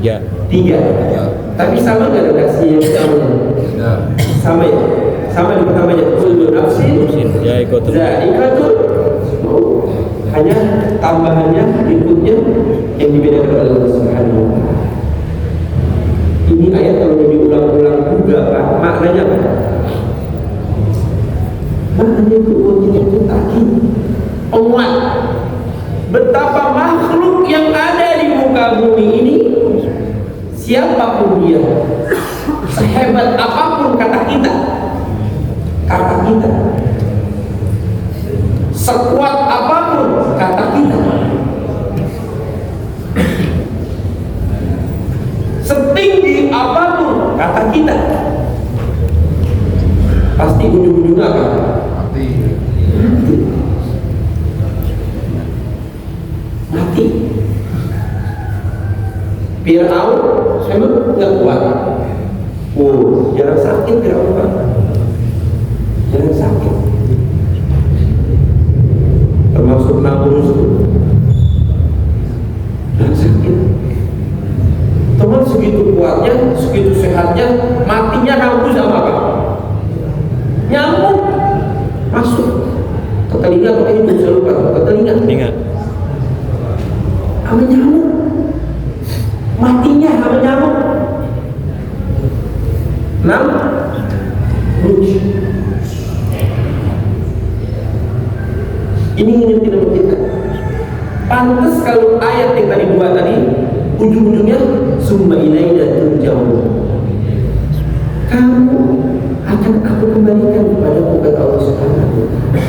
Tiga. Tapi sama nggak redaksi yang pertama? Sama ya? Sama di pertamanya. Kullu nafsin za'iqatul maut. Hanya tambahannya berikutnya yang dibedakan oleh Allah Subhanahu wa Ta'ala. Ini ayat kalau diulang-ulang juga Pak, maknanya apa? Maknanya itu kita tadi penguat betapa makhluk yang ada di muka bumi ini, siapapun dia, sehebat apapun kata kita, sekuat apapun kata kita, setinggi apapun kata kita, pasti ujung-ujungnya apa? Mati. Fir'aun memang nggak kuat. Jarang sakit Fir'aun Pak. Jarang sakit. Termasuk Namrud itu jarang sakit. Teman segitu kuatnya, segitu sehatnya, matinya Namrud sama apa? Nyamuk masuk ke telinga atau ke hidung, saya lupa, ke telinga. Sama nyamuk, matinya sama nyamuk. Ini ngingetin sama kita. Pantes kalau ayat yang tadi dua tadi ujung-ujungnya summa ilaina turja'un. Kamu akan aku kembalikan kepada kata Allah Subhanahu wa Ta'ala.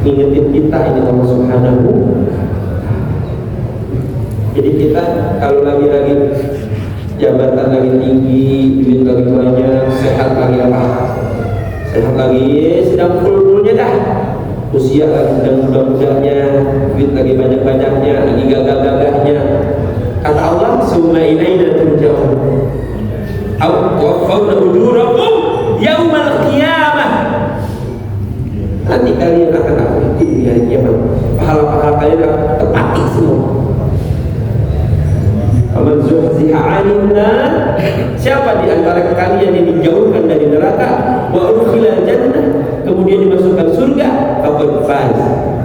Ingetin kita ini Allah Subhanahu wa Ta'ala. Jadi kita kalau lagi jabatan lagi tinggi, duit lagi banyak, sehat lagi apa? Sehat lagi sedang full-fullnya dah. Usia lagi sedang muda-mudanya, duit lagi banyak-banyaknya, lagi gagah-gagahnya. Kata Allah, summa ilaina turja'un. Aw tuwaffawna ujurakum yaumal qiyamah. Nanti kalian akan aku di hari kiamat. Pahala-pahala kalian akan terpati semua. Faman zuhziha 'anil nar, siapa di antara kalian yang dijauhkan dari neraka, wa udkhilal jannah, kemudian dimasukkan surga, faqad faz.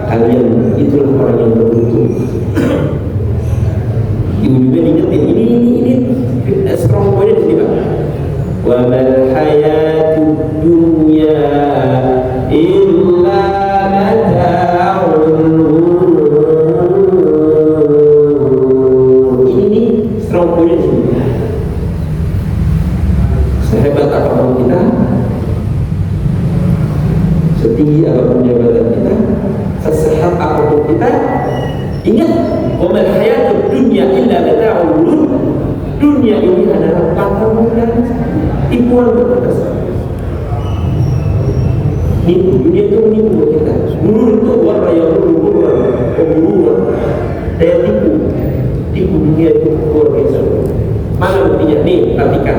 Kalian itulah orang yang beruntung. Ibu juga diingetin ini strong point di sini Pak. Wa mal hayatud dunya illa mata'ul ghurur. Ini strong point di sini. Sehebat apapun kita, setinggi apapun jabatan kita, sesehat apapun kita, ingat, wa mal hayatud dunya illa mata'ul ghurur. Dunia ini adalah permulaan, tipuan berbatas. Dunia itu menipu kita. Gurur itu warna yang gurur, daya tipu dunia itu luar biasa. Mana buktinya? Nih, perhatikan.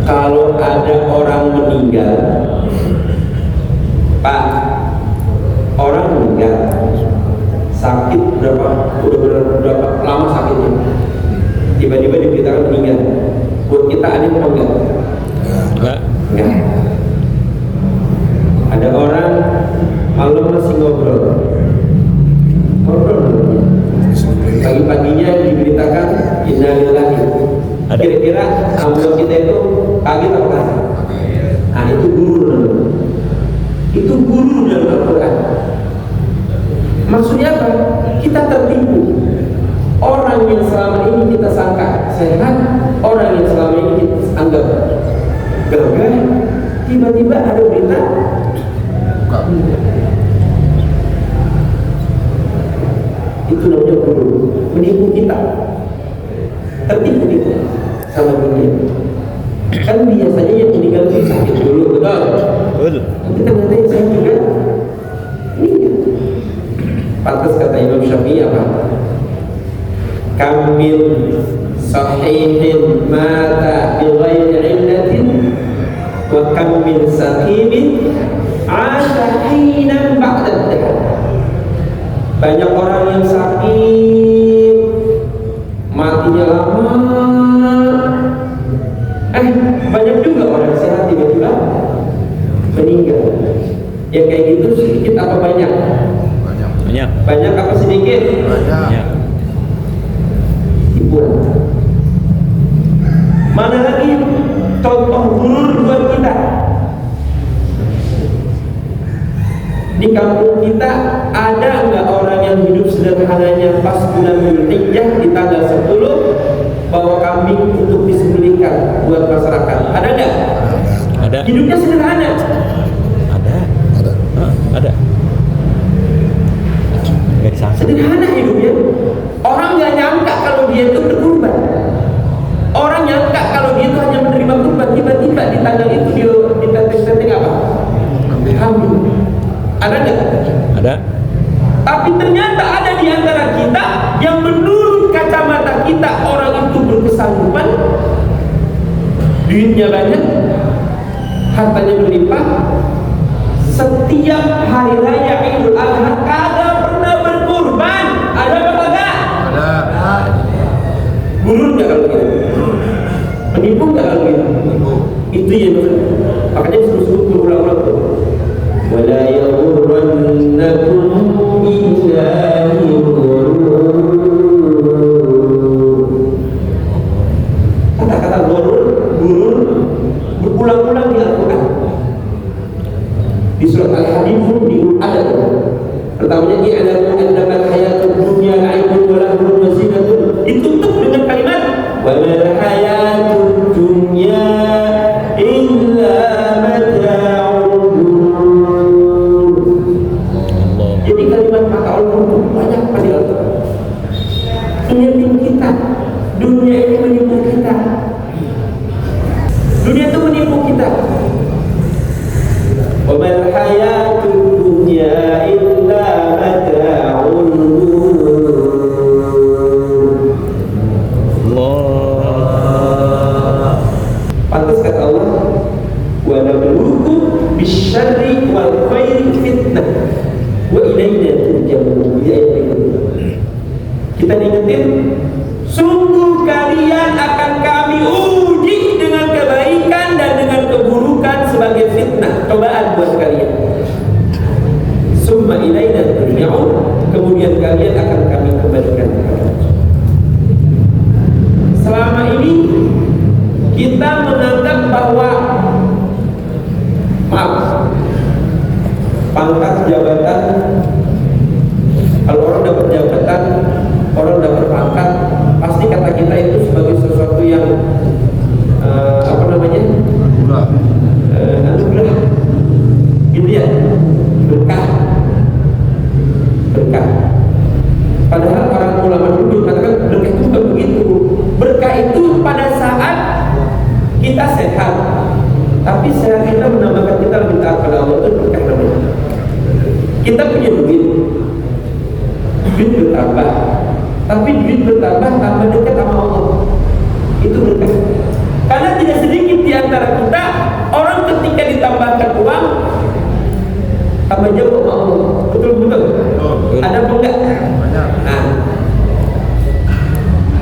Kalau ada orang meninggal, Pak, orang meninggal sakit berapa lama sakitnya, tiba-tiba diberitakan meninggal, buat kita ada yang mau enggak? Ada orang malam masih ngobrol, pagi-paginya diberitakan innalillahi. Kira-kira anggota kita itu kaget apa enggak? Nah itu guru namanya. Itu guru dalam Al-Quran. Maksudnya apa? Kita tertipu. Orang yang selama ini kita sangka sehat, orang yang selama ini kita anggap gagah, tiba-tiba ada berita itu namanya guru, menipu kita, tertipu kita sama dunia. Kan biasanya yang meninggal itu sakit dulu, betul? Kita ngatain saya juga. Pantas kata Imam Syafi'i apa? Kamil sahihin mata bighairi illatin wa kamil saqimin 'asha hinan ba'da Yang kayak gitu sedikit apa banyak? Banyak. Banyak apa sedikit? Banyak. Hiburan. Mana lagi contoh gurur buat kita? Di kampung kita ada nggak orang yang hidup sederhananya pas bulan Dzulhijjah di tanggal 10 bawa kambing untuk disembelihkan buat masyarakat? Ada nggak? Ada. Hidupnya sederhana. Ada. Nggak disangka. Sederhana hidupnya. Orang nggak nyangka kalau dia itu berkurban. Orang nyangka kalau dia itu hanya menerima kurban. Tiba-tiba di tanggal itu dia diteteng apa? Kambing. Ada nggak? Ada. Tapi ternyata ada di antara kita yang menurut kacamata kita orang itu berkesanggupan, duitnya banyak, hartanya berlimpah, setiap hari raya Idul Adha kagak pernah berkurban. Ada apa kagak? Ada. Gurur nggak kalau gitu? Menipu nggak kalau gitu? Itu yang makanya disebut berulang-ulang tuh. Wala yaghurrannakum billahi ghurur. Kata-kata gurur berulang-ulang di Al-Quran. Di surat Al-Hadid pun ada. Pertamanya i'lamu annamal hayatud dunya la'ibun wa lahwun wa zinatun. Ditutup dengan kalimat wa mal hayatud dunya illa mata'ul ghurur. Jadi kalimat mata'ul ghurur banyak pada Al-Quran. Menyiapin kita. Dunia ini menipu kita. Dunia itu menipu kita. Wa mal hayatud dunya illa mata'ul ghurur. Allah. Pantas kata Allah, wa nabluukum bisyarri wal khairi fitnah wa ilaina turja'un. Kita diingetin, sungguh kalian akan kami uji dengan kebaikan dan dengan keburukan sebagai fitnah, cobaan buat kalian. Summa ilaina turja'un, kemudian kalian akan kami kembalikan. Selama ini kita menganggap bahwa pangkat jabatan, kalau orang dapat jabatan, orang dapat pangkat, pasti kata kita itu sebagai sesuatu yang anugerah, gitu ya, berkah. Padahal orang ulama dulu katakan berkah itu bukan begitu. Berkah itu pada saat kita sehat, tapi sehat kita menambahkan kita lebih taat pada Allah, itu berkah namanya. Kita punya duit bertambah, tapi duit bertambah tambah dekat sama Allah, itu berkah. Karena tidak sedikit di antara kita orang ketika ditambahkan uang tambah jauh sama Allah, betul. Ada apa enggak? Nah,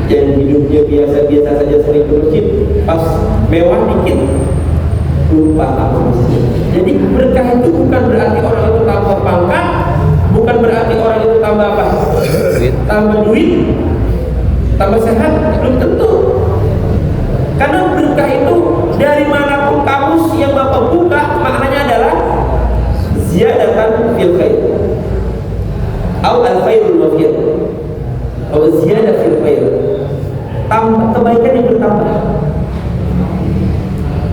yang hidupnya biasa-biasa saja sering ke masjid, pas mewah dikit lupa sama masjid. Jadi berkah itu bukan berarti orang itu tambah pangkat, bukan berarti orang itu tambah apa? Tambah duit, tambah sehat, belum tentu. Karena berkah itu dari manapun kamus yang Bapak buka, maknanya adalah ziyadatan fil khair, atau al-khairul wafir, atau ziyadah fil khair, kebaikan yang bertambah.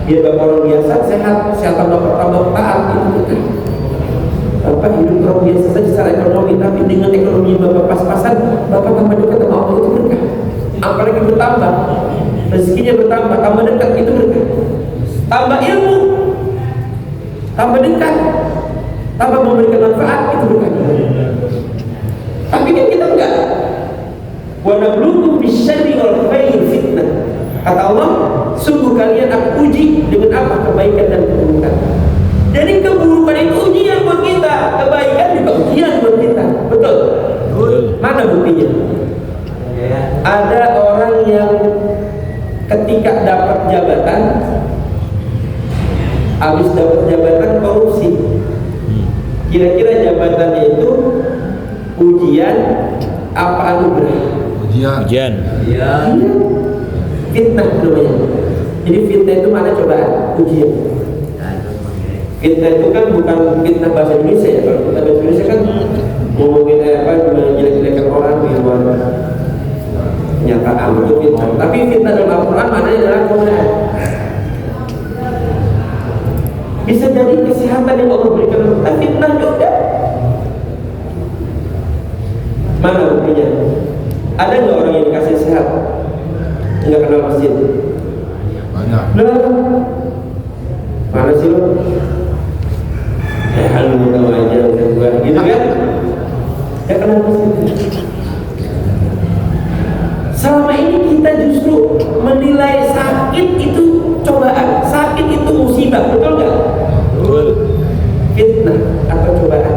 Dia Bapak orang biasa sehat tambah taat, itu Bapak hidup orang biasa saja secara ekonomi, tapi dengan ekonomi Bapak pas-pasan, Bapak tambah dekat sama Allah, itu berkah. Apalagi bertambah, rezekinya bertambah, tambah dekat, itu berkah. Tambah ilmu, tambah dekat, tambah memberikan manfaat, itu berkah. Tapi kan kita enggak. Wa nabluukum bisyarri wal khairi fitnah. Kata Allah, sungguh kalian aku uji dengan apa? Kebaikan dan keburukan. Jadi keburukan itu ujian buat kita, kebaikan juga ujian buat kita. Betul? Mana buktinya? Ada orang yang ketika dapat jabatan, habis dapat jabatan korupsi. Kira-kira jabatannya itu ujian apa anugerah? Ujian. Iya. Fitnah namanya. Jadi fitnah itu mana cobaan? Ujian. Fitnah itu kan bukan fitnah bahasa Indonesia ya. Kalau kita bahasa Indonesia kan ngomongin menjelek-jelekan orang di luar kenyataan itu fitnah. Tapi fitnah dalam Al-Quran maknanya adalah cobaan. Bisa jadi kesehatan yang Allah berikan kita fitnah juga. Mana buktinya? Ada nggak orang yang dikasih sehat nggak kenal masjid? Banyak. Nah, mana sih lo? Lu tahu aja gua gitu kan? Nggak kenal masjid. Selama ini kita justru menilai sakit itu cobaan, sakit itu musibah, betul nggak? Betul. Fitnah atau cobaan.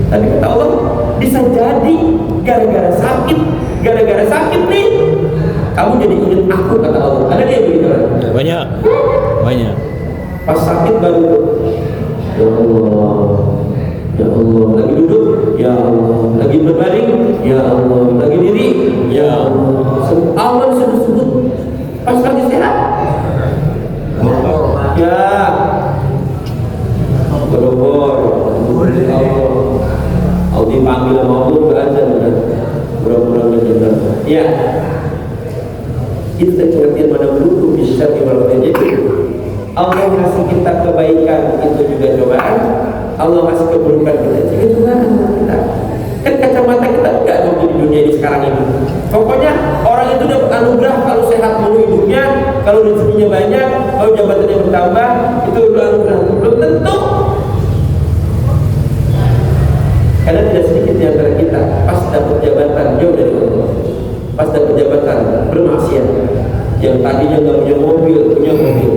Tapi kata Allah, bisa jadi gara-gara sakit nih, kamu jadi ingat aku, kata Allah. Ada dia begitu kan? Banyak. Pas sakit baru, ya Allah, lagi duduk, ya Allah, lagi berbaring, ya Allah, lagi diri, ya Allah. Allah disebut-sebut. Pas lagi sehat, ya berobor, Allah dipanggil sama Allah berazan kan, berobor ya. Itu pengertian mana berhukum bisa dimalukan. Jadi Allah kasih kita kebaikan itu juga cobaan, Allah kasih keburukan kita juga cobaan kita. Kan kacamata kita enggak dong di dunia ini sekarang ini. Pokoknya orang itu dapat anugerah kalau sehat mulu hidupnya, kalau rezekinya banyak, kalau jabatannya bertambah, itu udah anugerah. Belum tentu. Karena tidak sedikit di antara kita pas dapat jabatan jauh dari Allah, pas dapat jabatan bermaksiat. Yang tadinya nggak punya mobil, punya mobil.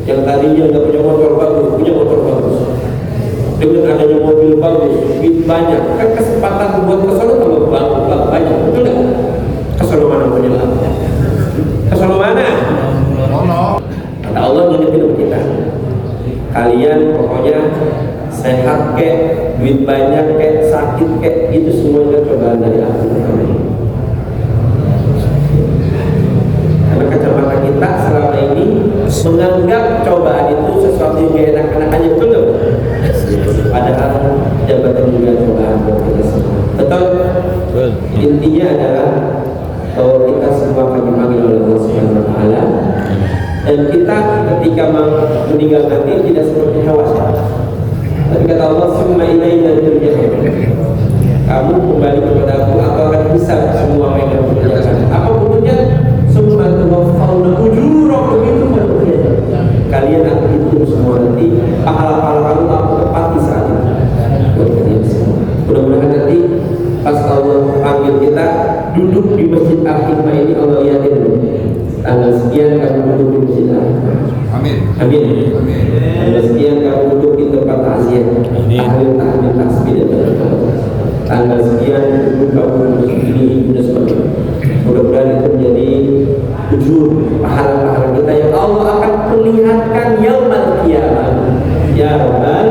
Yang tadinya nggak punya motor bagus, punya motor bagus. Dengan adanya mobil bagus, duit banyak, kan kesempatan buat kesono kalau banyak, betul nggak? Kesono mana punya lah? Kesono mana? Kata Allah ngingetin sama kita, kalian pokoknya sehat kek, duit banyak kek, sakit kek, itu semuanya cobaan dari aku. Karena kacamata kita selama ini menganggap cobaan itu sesuatu yang gak enak-enak aja, betul nggak? Padahal jabatan juga cobaan buat kita semua. Betul? Intinya adalah bahwa kita semua akan dipanggil oleh Allah Subhanahu Wa Taala, dan kita ketika meninggal nanti tidak seperti hewan. Tapi kata Allah, summa ilaina turja'un. Kamu kembali kepada aku akan hisab semua apa yang kamu kerjakan. Apa bentuknya? Summa tuwaffawna ujurakum itu bentuknya. Kalian akan hitung semua nanti pahala-pahala kamu aku tepati saat itu. Buat kalian semua. Mudah-mudahan nanti pas Allah panggil kita duduk di masjid Al-Hikmah ini, Allah lihatin dulu. Tanggal sekian kamu duduk di masjid Al-Hikmah. Amin. Tanggal sekian kamu duduk di tempat takziah. Tahmid tasbih dan tahmid. Tanggal sekian duduk kamu duduk ini dan sebagainya. Mudah-mudahan itu menjadi ujur pahala-pahala kita yang Allah akan perlihatkan yaumul qiyamah. Ya Rabbal